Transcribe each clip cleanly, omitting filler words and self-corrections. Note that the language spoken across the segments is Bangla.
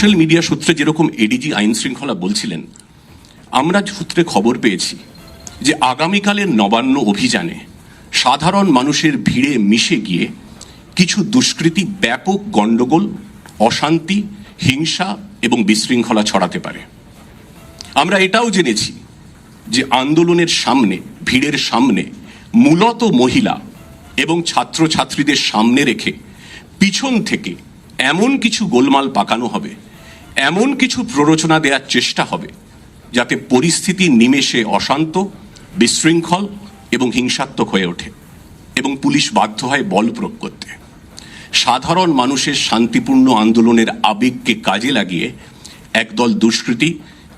সোশ্যাল মিডিয়া সূত্রে যেরকম এডিজি আইন শৃঙ্খলা বলছিলেন, আমরা সূত্রে খবর পেয়েছি যে আগামীকালের নবান্ন অভিযানে সাধারণ মানুষের ভিড়ে মিশে গিয়ে কিছু দুষ্কৃতী ব্যাপক গণ্ডগোল, অশান্তি, হিংসা এবং বিশৃঙ্খলা ছড়াতে পারে। আমরা এটাও জেনেছি যে আন্দোলনের সামনে, ভিড়ের সামনে মূলত মহিলা এবং ছাত্রছাত্রীদের সামনে রেখে পিছন থেকে এমন কিছু গোলমাল পাকানো হবে, এমন কিছু প্ররোচনা দেওয়ার চেষ্টা হবে যাতে পরিস্থিতি নিমেষে অশান্ত, বিশৃঙ্খল এবং হিংসাত্মক হয়ে ওঠে এবং পুলিশ বাধ্য হয় বল প্রয়োগ করতে। সাধারণ মানুষের শান্তিপূর্ণ আন্দোলনের আবেগকে কাজে লাগিয়ে একদল দুষ্কৃতী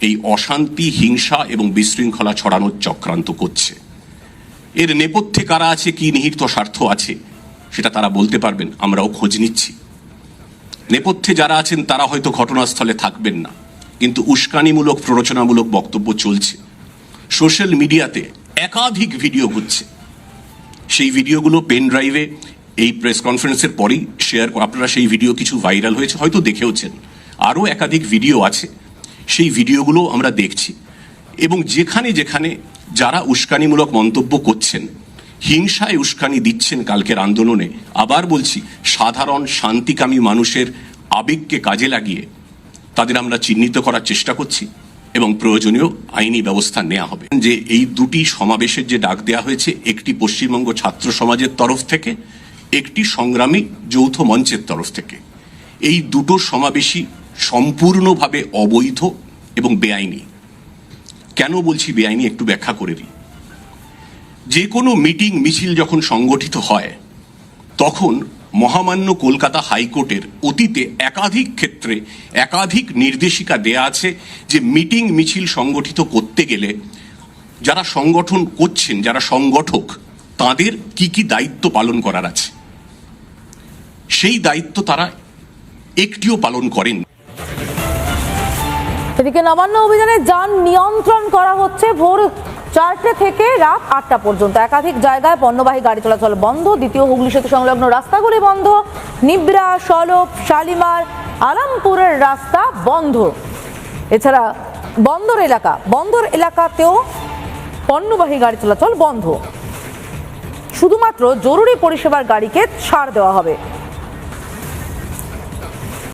এই অশান্তি, হিংসা এবং বিশৃঙ্খলা ছড়ানোর চক্রান্ত করছে। এর নেপথ্যে কারা আছে, কি নিহিত স্বার্থ আছে, সেটা তারা বলতে পারবেন। আমরাও খোঁজ নিচ্ছি। নেপথ্যে যারা আছেন তারা হয়তো ঘটনাস্থলে থাকবেন না, কিন্তু উস্কানিমূলক, প্ররোচনামূলক বক্তব্য চলছে। সোশ্যাল মিডিয়াতে একাধিক ভিডিও হচ্ছে। সেই ভিডিওগুলো পেন ড্রাইভে এই প্রেস কনফারেন্সের পরেই শেয়ার, আপনারা সেই ভিডিও কিছু ভাইরাল হয়েছে, হয়তো দেখেওছেন। আরও একাধিক ভিডিও আছে, সেই ভিডিওগুলো আমরা দেখছি। এবং যেখানে যেখানে যারা উস্কানিমূলক মন্তব্য করছেন, হিংসায় উস্কানি দিচ্ছেন কালকের আন্দোলনে, আবার বলছি, সাধারণ শান্তিকামী মানুষের আবেগকে কাজে লাগিয়ে তাদের আমরা চিহ্নিত করার চেষ্টা করছি এবং প্রয়োজনীয় আইনি ব্যবস্থা নেওয়া হবে। যে এই দুটি সমাবেশের যে ডাক দেওয়া হয়েছে, একটি পশ্চিমবঙ্গ ছাত্র সমাজের তরফ থেকে, একটি সংগ্রামী যৌথ মঞ্চের তরফ থেকে, এই দুটো সমাবেশই সম্পূর্ণভাবে অবৈধ এবং বেআইনি। কেন বলছি বেআইনি, একটু ব্যাখ্যা করে দিই। যে কোনো মিটিং, মিছিল যখন সংগঠিত হয়, তখন মহামান্য কলকাতা হাইকোর্টের অতীতে একাধিক ক্ষেত্রে একাধিক নির্দেশিকা দেয়া আছে যে মিটিং, মিছিল সংগঠিত করতে গেলে যারা সংগঠন করছেন, যারা সংগঠক, তাদের কি কি দায়িত্ব পালন করার আছে। সেই দায়িত্ব তারা একটিও পালন করেন। এদিকে নবান্ন অভিযানে যান নিয়ন্ত্রণ করা হচ্ছে ভোর 4টে থেকে রাত 8টা পর্যন্ত। একাধিক জায়গায় পণ্যবাহী গাড়ি চলাচল বন্ধ। দ্বিতীয় হুগলি সেতু সংলগ্ন রাস্তাগুলি বন্ধ। নিবরা, সলভ, শালিমার, আলামপুরের রাস্তা বন্ধ। এছাড়া বন্দর এলাকাতেও পণ্যবাহী গাড়ি চলাচল বন্ধ। শুধুমাত্র জরুরি পরিষেবার গাড়িকে ছাড় দেওয়া হবে।